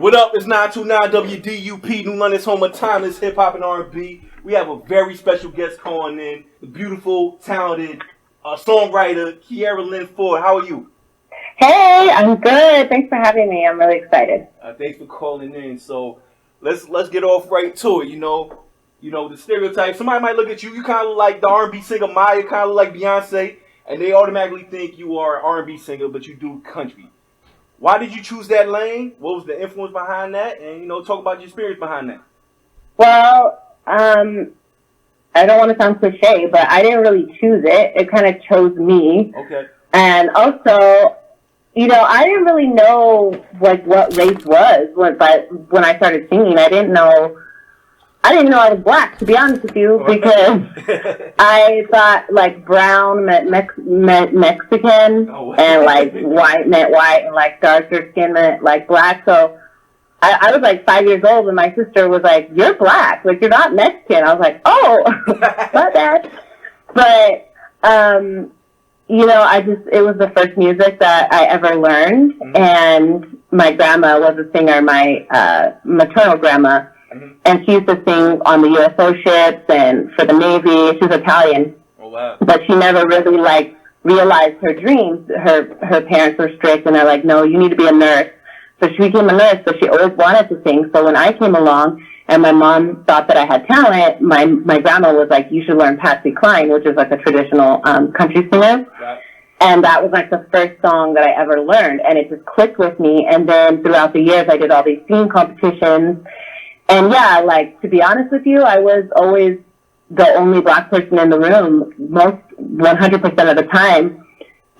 What up? It's 929 WDUP, New London's home of timeless hip hop and R&B. We have a very special guest calling in, the beautiful, talented songwriter Keeira Lyn. How are you? Hey, I'm good. Thanks for having me. I'm really excited. Thanks for calling in. So let's get off right to it. You know the stereotype. Somebody might look at you. You kind of like the R&B singer Maya, kind of like Beyonce, and they automatically think you are an R&B singer, but you do country. Why did you choose that lane? What was the influence behind that? And, talk about your experience behind that. Well, I don't want to sound cliche, but I didn't really choose it. It kind of chose me. Okay. And also, I didn't really know, what race was when I started singing. I didn't know I was black, to be honest with you, because I thought, brown meant Mexican, and, white meant white, and, darker skin meant, black. So I was, 5 years old, and my sister was like, you're black. You're not Mexican. I was like, oh, my bad. But, it was the first music that I ever learned, and my grandma was a singer, my maternal grandma. And she used to sing on the USO ships and for the Navy. She was Italian. Oh, wow. But she never really, realized her dreams. Her parents were strict, and they're like, no, you need to be a nurse. So she became a nurse, but she always wanted to sing. So when I came along and my mom thought that I had talent, my grandma was like, you should learn Patsy Cline, which is, a traditional country singer. Right. And that was, the first song that I ever learned. And it just clicked with me. And then throughout the years, I did all these singing competitions. And yeah, to be honest with you, I was always the only black person in the room, 100% of the time.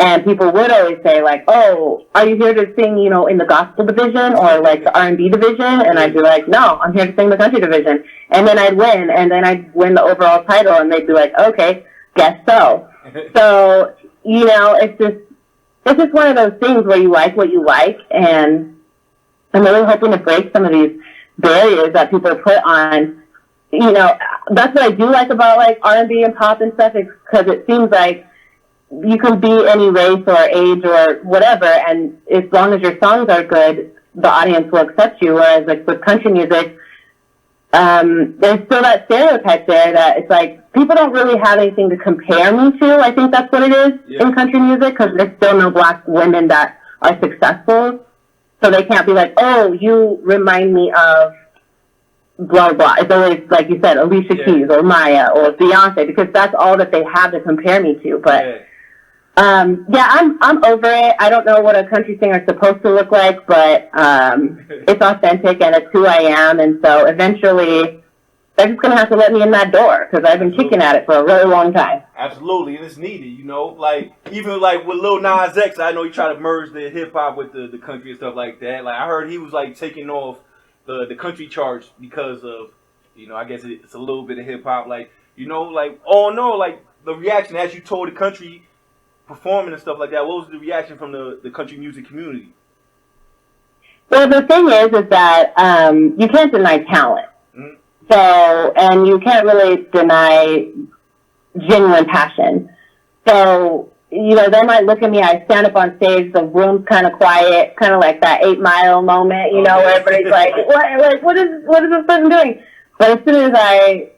And people would always say, oh, are you here to sing, in the gospel division or, the R&B division? And I'd be like, no, I'm here to sing the country division. And then I'd win, and then I'd win the overall title, and they'd be like, okay, guess so. So, it's just one of those things where you like what you like, and I'm really hoping to break some of these barriers that people put on. That's what I do like about R&B and pop and stuff, because it seems like you can be any race or age or whatever, and as long as your songs are good, the audience will accept you. Whereas with country music, there's still that stereotype there that it's people don't really have anything to compare me to. I think that's what it is in country music, because there's still no black women that are successful. So they can't be like, oh, you remind me of blah, blah. It's always, like you said, Alicia Keys or Maya or Beyonce, because that's all that they have to compare me to. But, I'm over it. I don't know what a country singer is supposed to look like, but it's authentic and it's who I am. And so eventually they're just going to have to let me in that door, because I've been kicking at it for a really long time. Absolutely, and it's needed, even with Lil Nas X, I know he tried to merge the hip hop with the country and stuff like that. I heard he was taking off the country charts because of, I guess it's a little bit of hip hop, the reaction as you told the country performing and stuff like that. What was the reaction from the country music community? Well, the thing is that you can't deny talent. Mm-hmm. So, and you can't really deny genuine passion. So, they might look at me, I stand up on stage, the room's kind of quiet, kind of like that 8 Mile moment, where everybody's like, what is this person doing? But as soon as I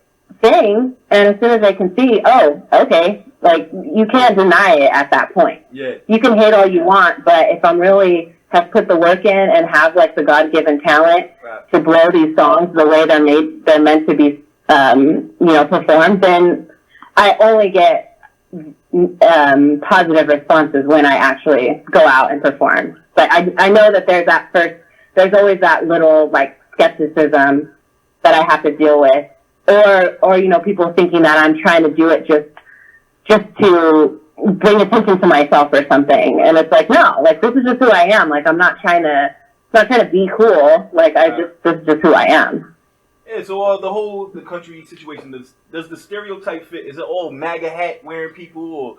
sing, and as soon as I can see, oh, okay, you can't deny it at that point. Yeah. You can hate all you want, but if I'm really have put the work in and have the God-given talent to blow these songs the way they're meant to be, performed, then I only get positive responses when I actually go out and perform. But I know that there's always that little skepticism that I have to deal with, or people thinking that I'm trying to do it just to bring attention to myself or something. And it's no, this is just who I am. I'm not trying to be cool. This is just who I am. Yeah, so the country situation, does the stereotype fit? Is it all MAGA hat wearing people, or,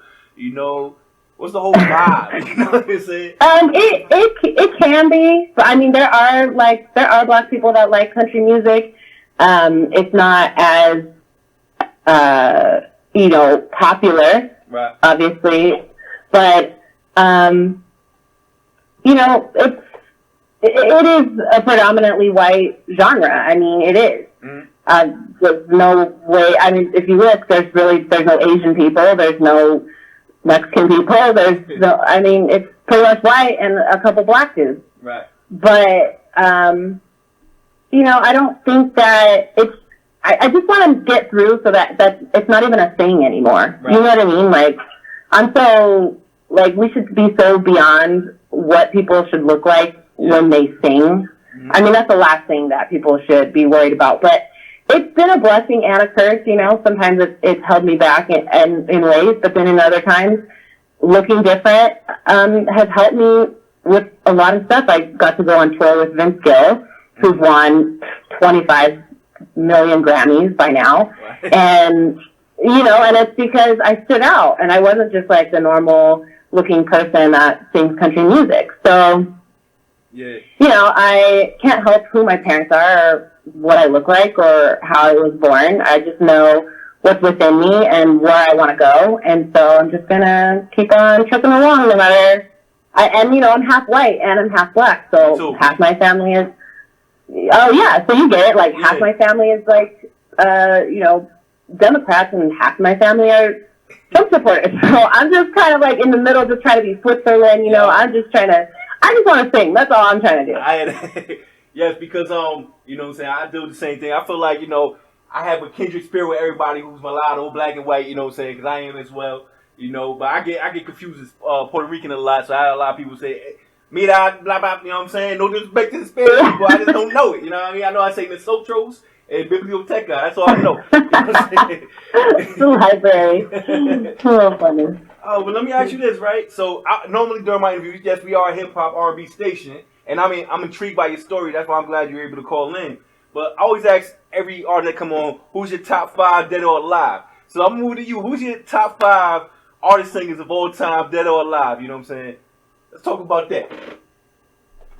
what's the whole vibe? You know what I'm saying? It can be, but I mean, there are black people that like country music. It's not as, popular. Right. Obviously, but it is a predominantly white genre. I mean, it is. There's no way. I mean, if you look, there's no Asian people. There's no Mexican people. There's no. I mean, it's pretty much white and a couple black dudes. Right. But you know, I don't think that it's. I just want to get through so that it's not even a thing anymore. Right. You know what I mean? Like, I'm so like we should be so beyond what people should look like when they sing. I mean, that's the last thing that people should be worried about. But it's been a blessing and a curse, you know. Sometimes it's held me back in ways, but then in other times, looking different has helped me with a lot of stuff. I got to go on tour with Vince Gill, who's won 25 million Grammys by now. Right. And, you know, and it's because I stood out, and I wasn't just like the normal looking person that sings country music. So, yeah. You know, I can't help who my parents are or what I look like or how I was born. I just know what's within me and where I want to go. And so I'm just going to keep on trucking along no matter. And, you know, I'm half white and I'm half black. So half my family is, oh, yeah. So you get it. Like, half my family is, like, you know, Democrats and half my family are Trump supporters. So I'm just kind of, like, in the middle, just trying to be Switzerland. You know, I'm just trying to. I just want to sing. That's all I'm trying to do. Yes, because, you know what I'm saying, I do the same thing. I feel like, you know, I have a kindred spirit with everybody who's mulatto, black and white, you know what I'm saying, because I am as well, you know. But I get confused as Puerto Rican a lot, so I have a lot of people say, mira, blah, blah, you know what I'm saying? No disrespect to the Spanish people, I just don't know it, you know what I mean? I know I say Nosotros and Biblioteca, that's all I know. You know what I'm saying? The library. So funny. Oh, but let me ask you this, right? So, normally during my interviews, yes, we are a hip-hop R&B station, and I mean, I'm intrigued by your story. That's why I'm glad you're able to call in. But I always ask every artist that come on, who's your top 5 dead or alive? So I'm moving to you. Who's your top 5 artist singers of all time, dead or alive? You know what I'm saying? Let's talk about that.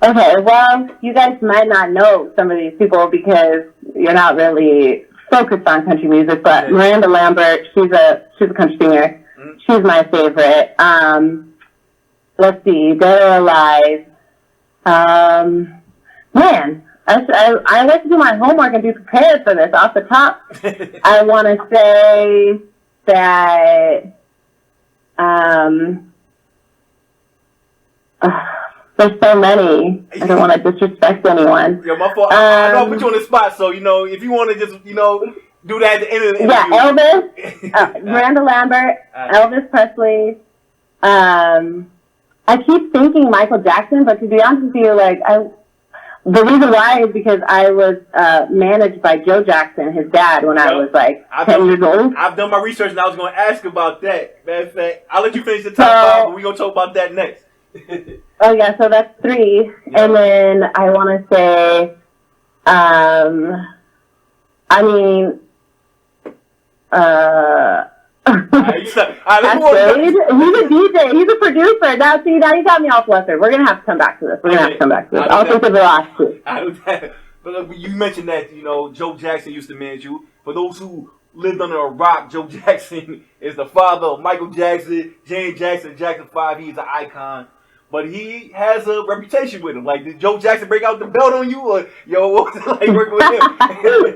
Okay, well, you guys might not know some of these people because you're not really focused on country music, but Miranda Lambert, she's a country singer. She's my favorite. Let's see, dead or alive. Man, I like to do my homework and be prepared for this. Off the top, I want to say that there's so many. I don't want to disrespect anyone. Yeah, my fault. I know I put you on the spot, so, you know, if you want to just, you know, do that at the end of the interview. Yeah, Elvis, Miranda Lambert, Elvis Presley. I keep thinking Michael Jackson, but to be honest with you, like, the reason why is because I was managed by Joe Jackson, his dad, when I was like 10 years old. I've done my research, and I was going to ask about that. Matter of fact, I'll let you finish the top 5, but we're going to talk about that next. Oh, yeah, so that's 3. Yeah. And then I want to say, I mean, he's a DJ. He's a producer. Now you got me all flustered. We're gonna have to come back to this. I'll think of the last 2. But you mentioned that, you know, Joe Jackson used to manage you. For those who lived under a rock, Joe Jackson is the father of Michael Jackson, Janet Jackson, Jackson 5. He's an icon. But he has a reputation with him. Like, did Joe Jackson break out the belt on you? Or, yo, what was it like working with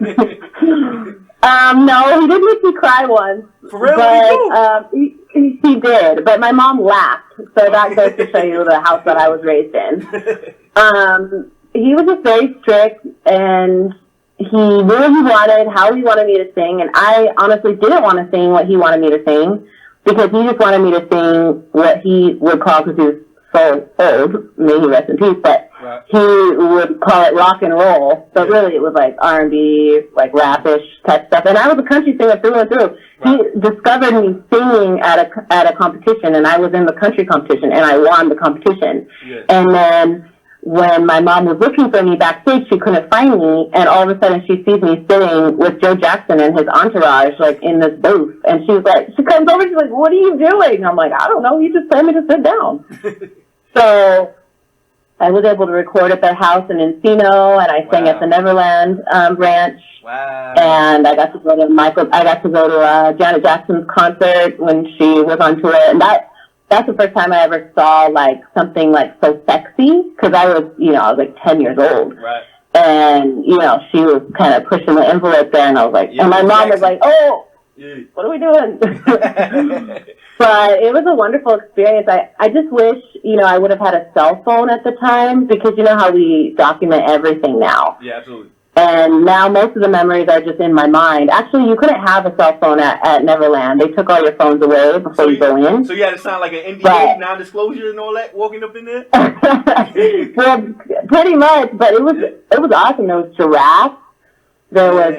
him? No, he did make me cry once. For real? But, he did. But my mom laughed. So that goes to show you the house that I was raised in. He was just very strict, and he knew what he wanted, how he wanted me to sing, and I honestly didn't want to sing what he wanted me to sing, because he just wanted me to sing what he would call, because he was so old, may he rest in peace, but he would call it rock and roll. So really it was like R&B, like rap-ish type stuff. And I was a country singer through and through. He discovered me singing at a competition, and I was in the country competition, and I won the competition. Yes. And then when my mom was looking for me backstage, she couldn't find me, and all of a sudden she sees me sitting with Joe Jackson and his entourage, like, in this booth. And she comes over, she's like, "What are you doing?" I'm like, "I don't know, you just told me to sit down." So I was able to record at their house in Encino, and I sang at the Neverland Ranch. Wow. And I got to go to Janet Jackson's concert when she was on tour, and that that's the first time I ever saw, like, something, like, so sexy, because I was, like, 10 years old. Right. And, she was kind of pushing the envelope there, and I was like, and my mom was like, oh, what are we doing? But it was a wonderful experience. I just wish, I would have had a cell phone at the time, because you know how we document everything now. Yeah, absolutely. And now most of the memories are just in my mind. Actually, you couldn't have a cell phone at Neverland. They took all your phones away before you go in. So you had to sign like an NDA, non-disclosure and all that, walking up in there? Well, pretty much, but it was awesome. There was giraffes. There was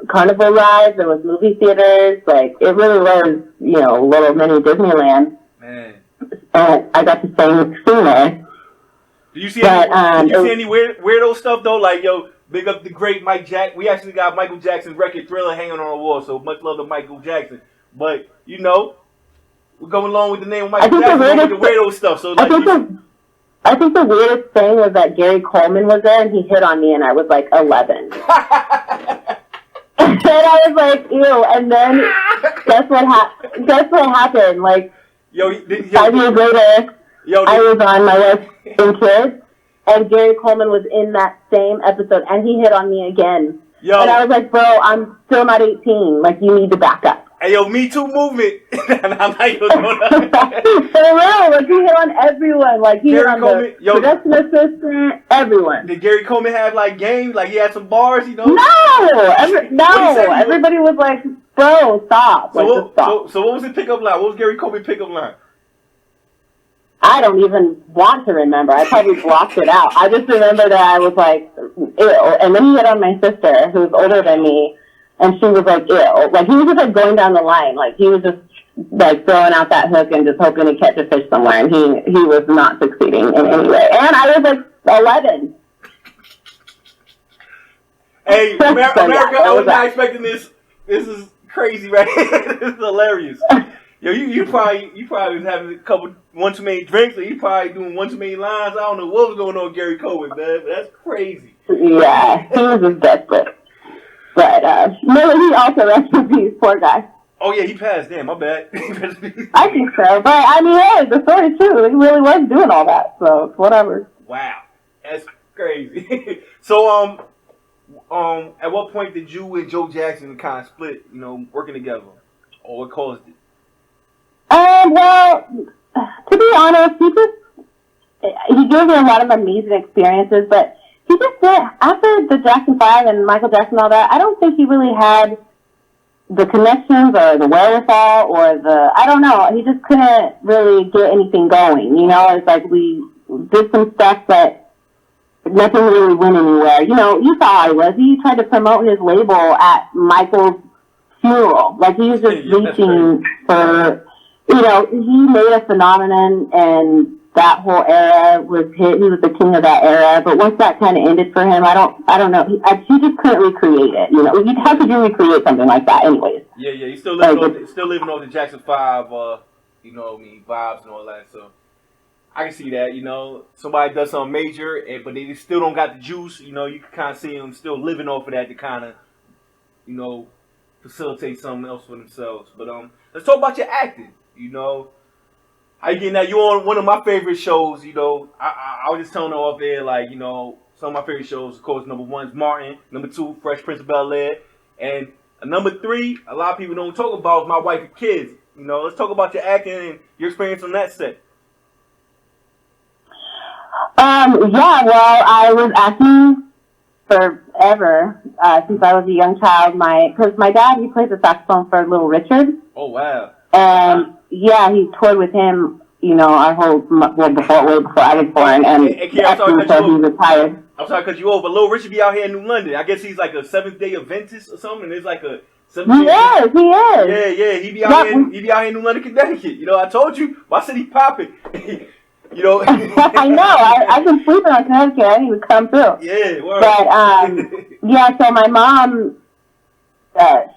carnival rides. There was movie theaters. Like, it really was, little mini Disneyland. Man. And I got to sing there. Do you see any weirdo stuff, though? Like, big up the great Mike Jack. We actually got Michael Jackson's record Thriller hanging on our wall, so much love to Michael Jackson. But, we're going along with the name of Michael Jackson with the weirdo stuff. So, like, I think the weirdest thing was that Gary Coleman was there, and he hit on me, and I was, like, 11. And I was like, ew. And then, guess what happened? Like, 5 years later, I was on my list in Kids. And Gary Coleman was in that same episode, and he hit on me again. And I was like, bro, I'm still not 18. Like, you need to back up. Hey, Me Too movement. And I'm like, for real, like, he hit on everyone. Like, he hit on the production assistant, everyone. Did Gary Coleman have, like, games? Like, he had some bars, No! Everybody was like, bro, stop. So, so what was his pickup line? What was Gary Coleman's pickup line? I don't even want to remember. I probably blocked it out. I just remember that I was like, ew. And then he hit on my sister, who's older than me, and she was like, ew. Like, he was just, like, going down the line. Like, he was just, like, throwing out that hook and just hoping to catch a fish somewhere, and he was not succeeding in any way. And I was, like, 11. Hey, America, I was not expecting this. This is crazy, right? This is hilarious. You probably was having one too many drinks, or you probably doing one too many lines. I don't know what was going on with Gary Coleman, man, but that's crazy. Yeah, he was just desperate. But, he also rest in peace, poor guy. Oh, yeah, he passed. Damn, my bad. I think so. But, I mean, hey, the story, too. He really was doing all that, so whatever. Wow. That's crazy. So, at what point did you and Joe Jackson kind of split, working together? Or what caused it? Well, to be honest, he gave me a lot of amazing experiences, but he just did, after the Jackson 5 and Michael Jackson and all that, I don't think he really had the connections or the wherewithal or I don't know, he just couldn't really get anything going, It's like we did some stuff that nothing really went anywhere. You saw how he was. He tried to promote his label at Michael's funeral. Like, he was just reaching for... he made a phenomenon, and that whole era was hit. He was the king of that era. But once that kind of ended for him, I don't know. He just couldn't recreate it. You'd have to recreate something like that, anyways. Yeah. He's still living off the Jackson 5, vibes and all that. So I can see that. Somebody does something major, but they still don't got the juice. You can kind of see them still living off of that to kind of, facilitate something else for themselves. But let's talk about your acting. How you getting that? You on one of my favorite shows, I was just telling her off there, like, some of my favorite shows, of course, number 1 is Martin, number 2, Fresh Prince of Bel-Air, and number 3, a lot of people don't talk about, is My Wife and Kids. Let's talk about your acting and your experience on that set. Yeah, well, I was acting forever, since I was a young child. Because my dad, he plays the saxophone for Little Richard. Oh, wow. And yeah, he toured with him, our whole, way before I was born, and until he retired. I'm sorry to cut you off, but Little Richard be out here in New London. I guess he's like a Seventh-day Adventist or something. There's like a He is. Yeah, he be out here in New London, Connecticut. I told you, my city popping. I know. I've been sleeping on Connecticut. I didn't even come through. Yeah, word. But yeah. So my mom,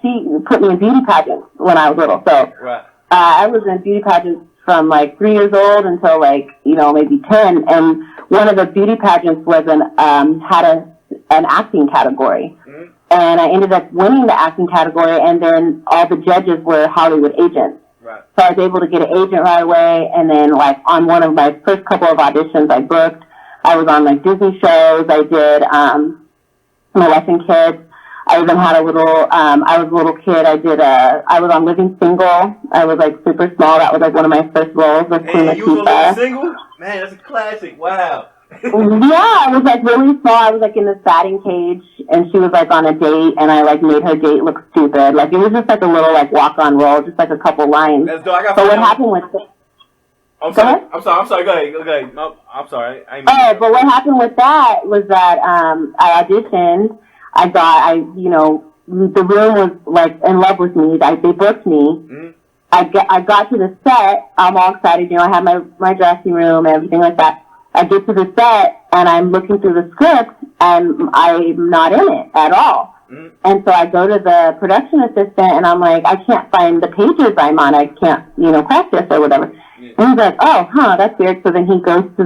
she put me in beauty pageants when I was little. So right. I was in beauty pageants from like 3 years old until like maybe 10. And one of the beauty pageants was had an acting category. Mm-hmm. And I ended up winning the acting category. And then all the judges were Hollywood agents. Right. So I was able to get an agent right away. And then, like, on one of my first couple of auditions I booked, I was on, like, Disney shows. I did Molesting Kids. I even had a little, I was a little kid. I was on Living Single. I was, like, super small. That was, like, one of my first roles with Queen Hey, you was on Living Single? Man, that's a classic. Wow. Yeah, I was, like, really small. I was, like, in this batting cage, and she was, like, on a date, and I, like, made her date look stupid. Like, it was just, like, a little, like, walk-on role, just, like, a couple lines. That's dope. But what happened with... I'm sorry. Go ahead. No, I'm sorry. But what happened with that was that I auditioned. You know, the room was, like, in love with me. They booked me. Mm-hmm. I got to the set. I'm all excited. You know, I had my dressing room and everything like that. I get to the set, and I'm looking through the script, and I'm not in it at all. Mm-hmm. And so I go to the production assistant, and I'm like, I can't find the pages I'm on. I can't, you know, practice or whatever. Yeah. And he's like, that's weird. So then he goes to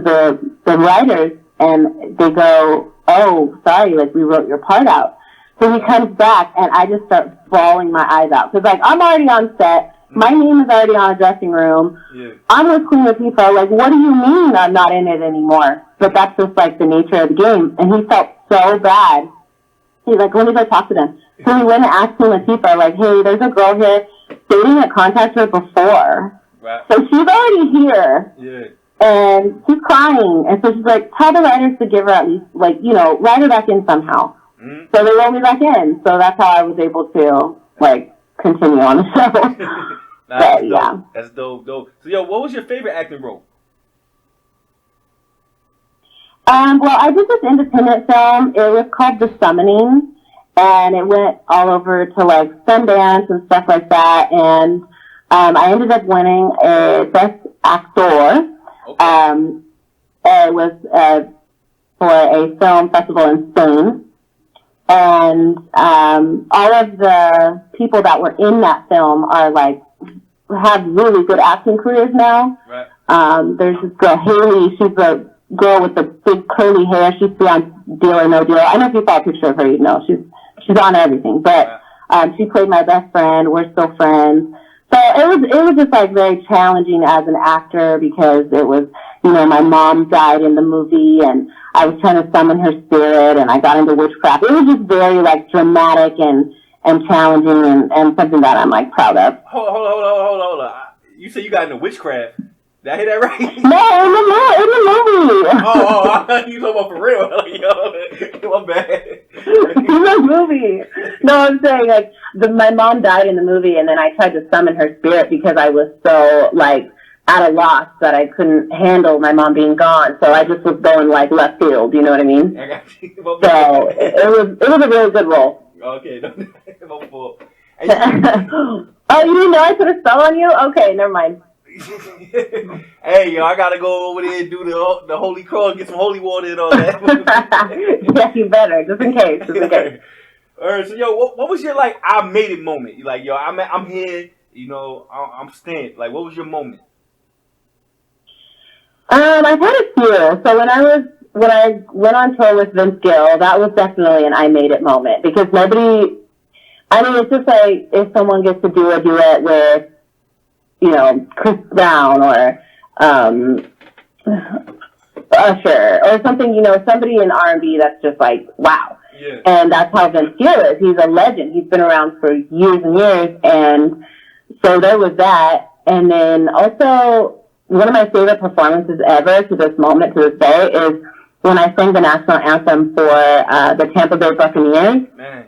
the writers, and they go, oh, sorry, like, we wrote your part out. So he comes back, and I just start bawling my eyes out. Because, like, I'm already on set. My name is already on a dressing room. Yeah. I'm with Queen Latifah. Like, what do you mean I'm not in it anymore? But that's just, like, the nature of the game. And he felt so bad. He's like, let me go talk to them. So he went and asked Queen Latifah, like, hey, there's a girl here. They didn't contact her before. Right. So she's already here. Yeah. And she's crying. And so she's like, tell the writers to give her at least, like, you know, write her back in somehow. Mm-hmm. So they wrote me back in. So that's how I was able to, like, continue on the show. But, yeah. That's dope. So, what was your favorite acting role? Well, I did this independent film. It was called The Summoning, and it went all over to, like, Sundance and stuff like that. And I ended up winning a Best Actor. Okay. It was for a film festival in Spain. And all of the people that were in that film are, like, have really good acting careers now. Right. There's this girl, Haley. She's a girl with the big curly hair. She's on Deal or No Deal. I know if you saw a picture of her, you know. She's on everything. But she played my best friend. We're still friends. So it was just, like, very challenging as an actor because it was, you know, my mom died in the movie and I was trying to summon her spirit and I got into witchcraft. It was just very, like, dramatic and challenging and something that I'm, like, proud of. Hold on. You said you got into witchcraft. Did I hear that right? No, in the movie. I thought you talking about for real. Yo, my bad. In the movie. No, I'm saying, like, my mom died in the movie and then I tried to summon her spirit because I was so, like, at a loss that I couldn't handle my mom being gone. So I just was going, like, left field, you know what I mean? I got you. So it was a really good role. Okay, no fault. Oh, you didn't know I put a spell on you? Okay, never mind. Hey, yo, I gotta go over there and do the holy cross, get some holy water and all that. Yeah, you better, just in case. All right, so yo, what was your, like, I made it moment? You like, yo, I'm here, you know, I'm stamped. Like, what was your moment? I've had a few. So when I went on tour with Vince Gill, that was definitely an I made it moment because it's just like if someone gets to do a duet with, you know, Chris Brown or Usher or something, you know, somebody in R&B that's just like, wow. Yeah. And that's how Vince Gill is. He's a legend. He's been around for years and years. And so there was that. And then also, one of my favorite performances ever to this moment, to this day, is when I sang the national anthem for the Tampa Bay Buccaneers. Man.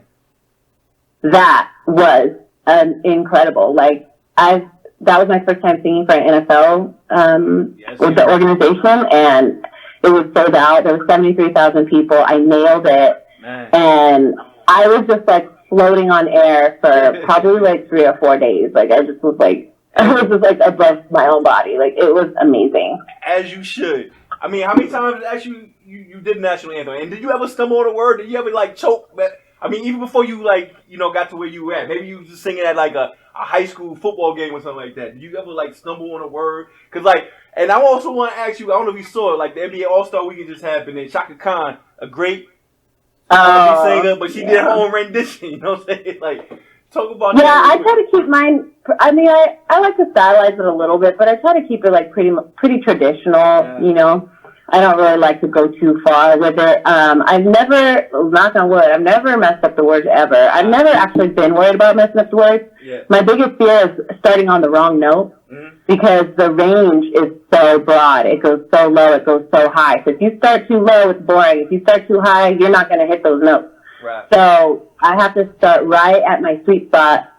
That was incredible. Like, that was my first time singing for an NFL with the organization, and it was sold out. There were 73,000 people. I nailed it. Man. And I was just, like, floating on air for probably, like, 3 or 4 days. Like, I just was, like, above my own body. Like, it was amazing. As you should. I mean, how many times actually you did national anthem? And did you ever stumble on a word? Did you ever, like, choke? I mean, even before you, like, you know, got to where you were at. Maybe you were just singing at, like, a high school football game or something like that. Did you ever, like, stumble on a word? Because, like, and I also want to ask you, I don't know if you saw it, like, the NBA All-Star Weekend just happened, and Shaka Khan, a great singer, but she did her own rendition, you know what I'm saying? Like, Talk about Yeah, that. I try to keep mine. I mean, I like to stylize it a little bit, but I try to keep it like pretty traditional. Yeah. You know, I don't really like to go too far with it. I've never, knock on wood, I've never messed up the words ever. I've never actually been worried about messing up the words. Yeah. My biggest fear is starting on the wrong note because the range is so broad. It goes so low, it goes so high. So if you start too low, it's boring. If you start too high, you're not going to hit those notes. Right. So I have to start right at my sweet spot.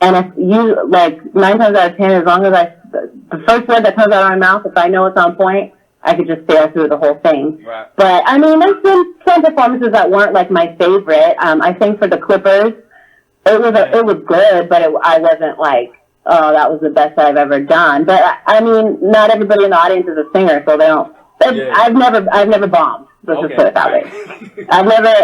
And if you, like, 9 times out of 10, as long as the first word that comes out of my mouth, if I know it's on point, I could just sail through the whole thing. Right. But, I mean, there's been some performances that weren't, like, my favorite. I sang for the Clippers. It was good, but I wasn't like, oh, that was the best I've ever done. But, I mean, not everybody in the audience is a singer, so they don't. Yeah. I've never bombed. Let's just put it that way.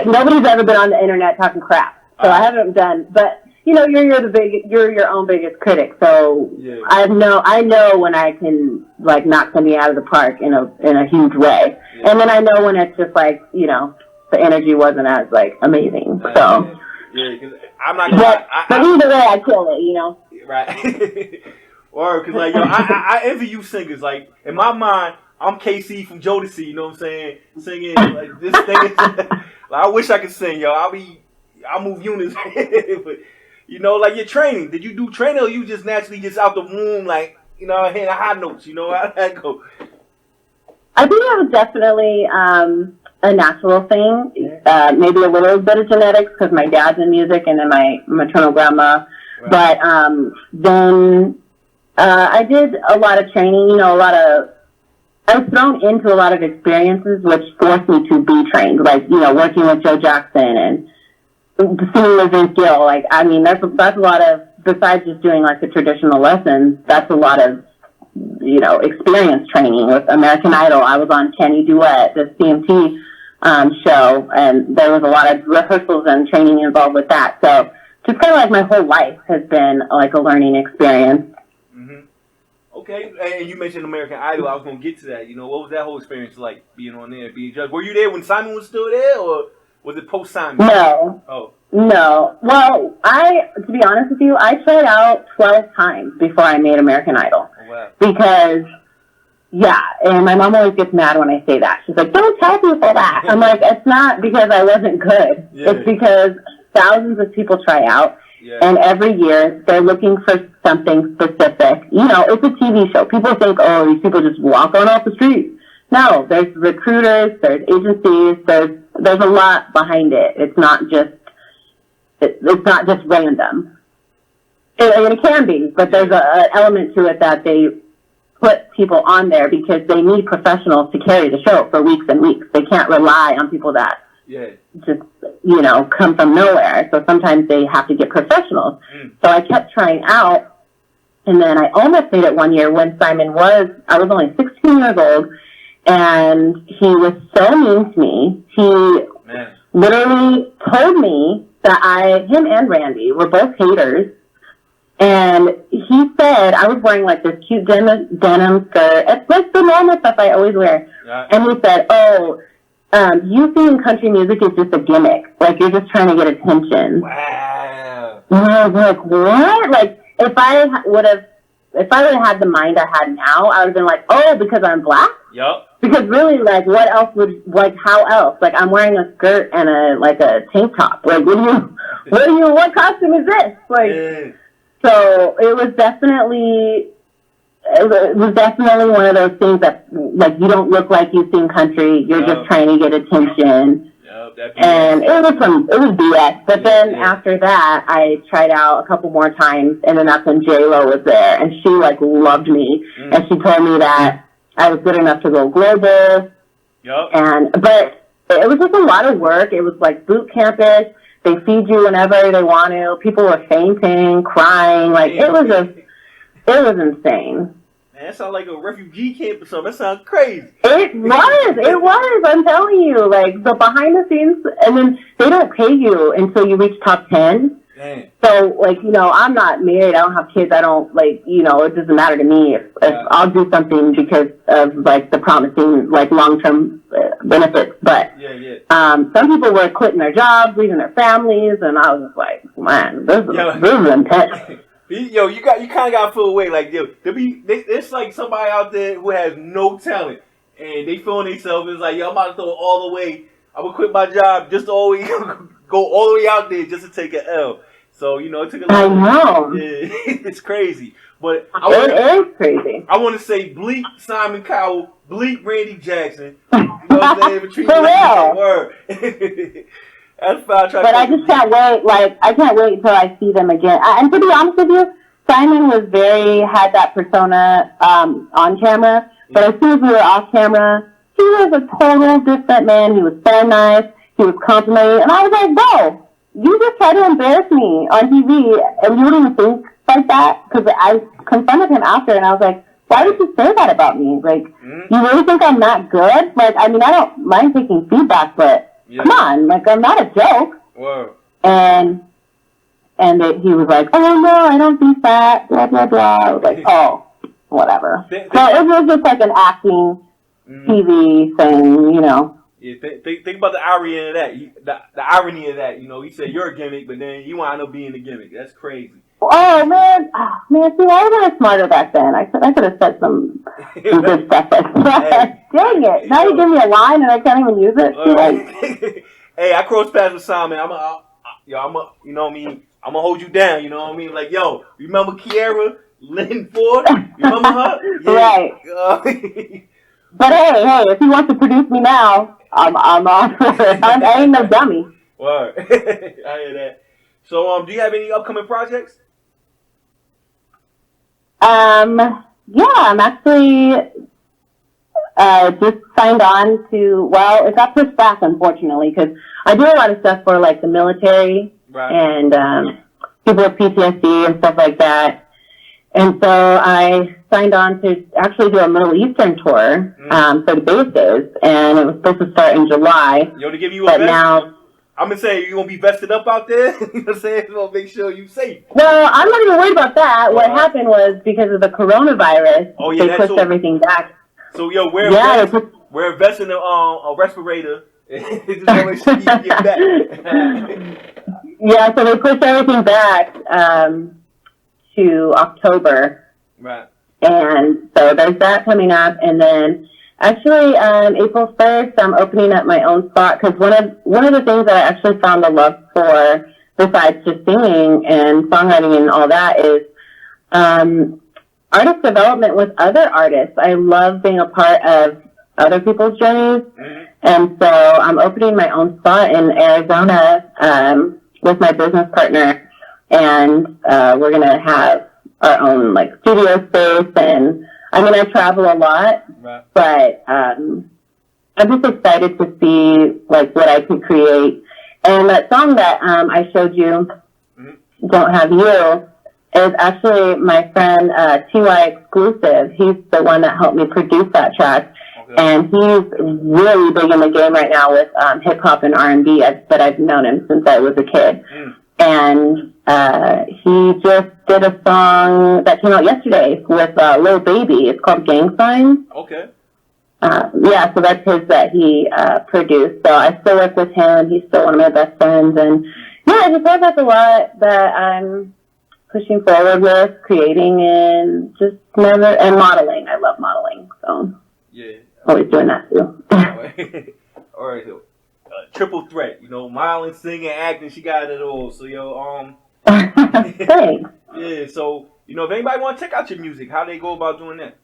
Nobody's ever been on the internet talking crap. So I haven't done, but, you know, you're your own biggest critic. So I know when I can, like, knock something out of the park in a huge way. Yeah. And then I know when it's just like, you know, the energy wasn't as, like, amazing. So. Yeah, because I'm not gonna but either way, I kill it, you know? Right. Or, because, like, yo, I envy you singers. Like, in my mind, I'm KC from Jodeci, you know what I'm saying? Singing, like, this thing is, like, I wish I could sing, yo. I'll move units. But, you know, like, your training. Did you do training or you just naturally just out the womb, like, you know, hitting high notes, you know? How'd that go? I think that was definitely a natural thing. Maybe a little bit of genetics because my dad's in music and then my maternal grandma. Right. But then I did a lot of training, you know, I was thrown into a lot of experiences which forced me to be trained, like, you know, working with Joe Jackson and singing with Vince Gill. Like, I mean, that's a lot of, besides just doing, like, the traditional lessons, that's a lot of, you know, experience training. With American Idol, I was on Kenny Duet, the CMT show, and there was a lot of rehearsals and training involved with that. So just kind of like my whole life has been, like, a learning experience. Okay, and you mentioned American Idol. I was going to get to that. You know, what was that whole experience like, being on there, being judged? Were you there when Simon was still there, or was it post-Simon? No. Oh. No. Well, to be honest with you, I tried out 12 times before I made American Idol. Oh, wow. Because, yeah, and my mom always gets mad when I say that. She's like, don't tell people that. I'm like, it's not because I wasn't good. Yeah. It's because thousands of people try out. Yeah. And every year, they're looking for something specific. You know, it's a TV show. People think, oh, these people just walk on off the street. No, there's recruiters, there's agencies, there's a lot behind it. It's not just random. It can be, but there's an element to it that they put people on there because they need professionals to carry the show for weeks and weeks. They can't rely on people that just, you know, come from nowhere. So sometimes they have to get professionals. So I kept trying out, and then I almost made it one year when I was only 16 years old, and he was so mean to me. He literally told me that him and Randy were both haters, and he said I was wearing, like, this cute denim skirt. It's like the normal stuff I always wear. Yeah. And he said, oh, you singing country music is just a gimmick. Like, you're just trying to get attention. Wow. And I was like, what? Like, if I would have had the mind I had now, I would have been like, oh, because I'm black? Yep. Because really, like, how else? Like, I'm wearing a skirt and a tank top. Like, what costume is this? Like, so it was definitely one of those things that, like, you don't look like you sing country. You're just trying to get attention. And it was BS. But then after that, I tried out a couple more times, and then that's when J-Lo was there, and she, like, loved me, and she told me that I was good enough to go global. But it was just a lot of work. It was like boot campish. They feed you whenever they want to. People were fainting, crying. Like, it was insane. Man, that sounds like a refugee camp or something. That sounds crazy. It was. I'm telling you. Like, the behind the scenes, and then they don't pay you until you reach top 10. Dang. So, like, you know, I'm not married. I don't have kids. I don't, like, you know, it doesn't matter to me if I'll do something because of, like, the promising, like, long-term benefits. But some people were quitting their jobs, leaving their families, and I was just like, man, this is intense. Yo, you kind of got to feel away. Like, yo, it's like somebody out there who has no talent, and they feeling themselves. It's like, yo, I'm about to throw it all the way. I'm going to quit my job just to always go all the way out there just to take an L. So, you know, it took a lot. I know. Yeah, it's crazy. But it is crazy. I want to say bleep Simon Cowell, bleep Randy Jackson. You know what I'm saying? For real. Word. That's fine. But I just can't wait. Like, I can't wait until I see them again. And to be honest with you, Simon had that persona on camera. But as soon as we were off camera, he was a total different man. He was so nice. He was complimenting. And I was like, bro, you just tried to embarrass me on TV, and you didn't think like that? Because I confronted him after, and I was like, why would you say that about me? Like, you really think I'm not good? Like, I mean, I don't mind taking feedback, but come on, like, I'm not a joke. Whoa. And he was like, oh, no, I don't think that, blah, blah, blah. I was like, oh, whatever. So it was just like an acting TV thing, you know. Yeah, think about the irony of that. The irony of that, you know, he said you're a gimmick, but then you wind up being the gimmick. That's crazy. Oh man, see, I was smarter back then. I could have said some good stuff like that. Dang it! Now you give me a line and I can't even use it. Hey, I cross paths with Simon. You know what I mean? I'm gonna hold you down. You know what I mean? Like, yo, remember Keeira Lyn Ford? Remember her? Yeah. Right. But hey, if he wants to produce me now, I'm on for it. I ain't no dummy. Word. I hear that. So, do you have any upcoming projects? Yeah, I'm actually just signed on to, well, it got pushed back, unfortunately, because I do a lot of stuff for, like, the military and people with PTSD and stuff like that. And so I signed on to actually do a Middle Eastern tour for the bases, and it was supposed to start in July. Yo, to give you a vest? I'm going to say, you going to be vested up out there? You know what I'm saying? Going to make sure you're safe. Well, I'm not even worried about that. What happened was because of the coronavirus, they pushed everything back. So, yo, we're investing in a respirator. Just want to make sure you get back. Yeah, so they pushed everything back to October. Right. And so there's that coming up. And then actually, April 1st, I'm opening up my own spot because one of the things that I actually found a love for, besides just singing and songwriting and all that, is artist development with other artists. I love being a part of other people's journeys. And so I'm opening my own spot in Arizona with my business partner. And we're going to have our own, like, studio space. And, I mean, I travel a lot, but I'm just excited to see, like, what I can create. And that song that I showed you, Don't Have You, is actually my friend TY Exclusive. He's the one that helped me produce that track. And he's really big in the game right now with hip-hop and R&B, but I've known him since I was a kid. And he just did a song that came out yesterday with Lil Baby. It's called Gang Signs. Okay. Yeah, so that's his that he produced. So I still work with him. He's still one of my best friends. And yeah, I just thought that's a lot that I'm pushing forward with, creating, and just and modeling. I love modeling. So yeah, always doing that too. All right. Triple threat, you know, modeling, singing, acting, she got it all. So, yo, thanks. Yeah, so, you know, if anybody want to check out your music, how they go about doing that?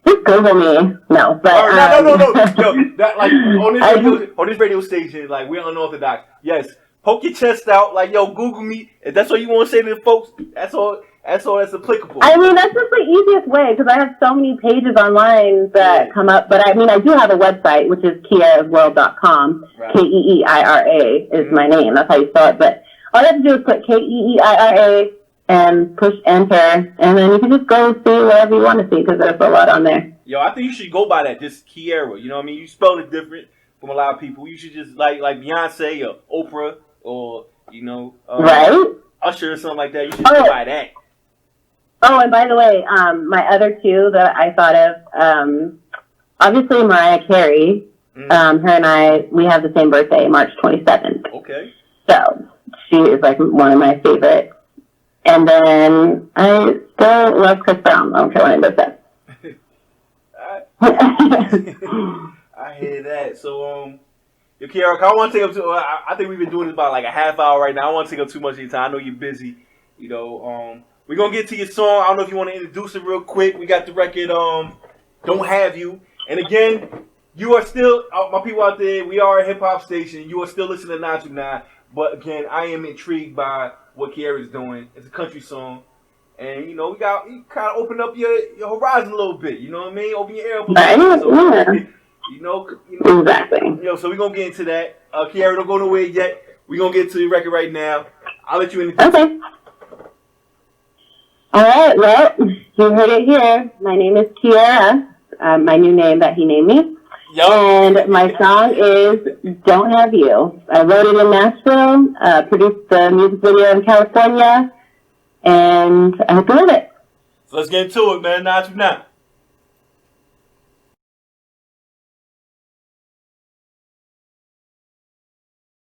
Just Google me. No, but no. Yo, that, like, on this radio station, like, we're unorthodox. Yes, poke your chest out, like, yo, Google me. If that's what you want to say to the folks, that's all that's applicable. I mean, that's just the easiest way, because I have so many pages online that come up. But I mean, I do have a website, which is KeiraWorld.com. Keira is my name. That's how you spell it. But all you have to do is put Keira and push enter, and then you can just go see whatever you want to see, because there's a lot on there. Yo, I think you should go by that, just Keira. You know what I mean? You spell it different from a lot of people. You should just, like Beyonce or Oprah or You know, right? Usher or something like that. You should buy that. Oh, and by the way, my other two that I thought of, obviously Mariah Carey. Her and we have the same birthday, March 27th. Okay. So she is like one of my favorites. And then I still love Chris Brown. I don't care what anybody says. I hear that. So, Keeira, I want to take up I think we've been doing this about like a half hour right now. I don't want to take up too much of your time. I know you're busy. You know, we're going to get to your song. I don't know if you want to introduce it real quick. We got the record, Don't Have You. And again, you are still, my people out there, we are a hip-hop station. You are still listening to 929. But again, I am intrigued by what Keeira is doing. It's a country song. And, you know, you kind of open up your horizon a little bit. You know what I mean? Open your ear up a little bit. So, you know, exactly. You know, so we're going to get into that. Keeira, don't go nowhere yet. We're going to get to the record right now. I'll let you in. Okay. All right, well, you heard it here. My name is Keeira, my new name that he named me. Yep. And my song is Don't Have You. I wrote it in Nashville, produced the music video in California, and I hope you love it. So let's get into it, man. 929.